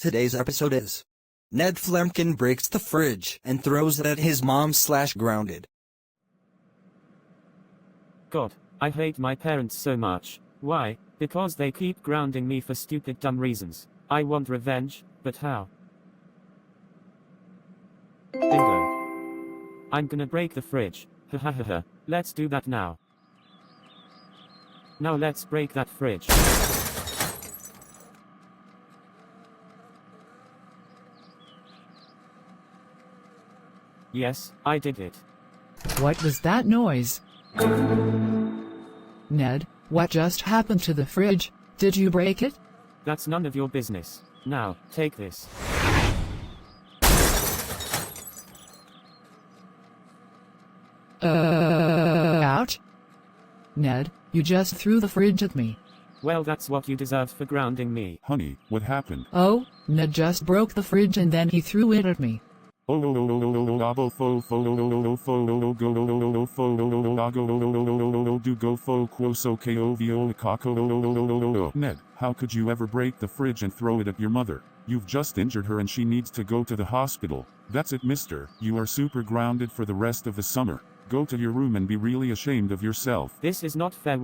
Today's episode is Ned Flemkin breaks the fridge and throws it at his mom/grounded. God, I hate my parents so much. Why? Because they keep grounding me for stupid dumb reasons. I want revenge, but how? Bingo. I'm gonna break the fridge. Ha ha ha ha. Let's do that now. Now let's break that fridge. Yes, I did it. What was that noise? Ned, what just happened to the fridge? Did you break it? That's none of your business. Now, take this. Ouch. Ned, you just threw the fridge at me. Well, that's what you deserved for grounding me. Honey, what happened? Oh, Ned just broke the fridge and then he threw it at me. Ned, how could you ever break the fridge and throw it at your mother? You've just injured her and she needs to go to the hospital. That's it, mister. You are super grounded for the rest of the summer. Go to your room and be really ashamed of yourself. This is not fair.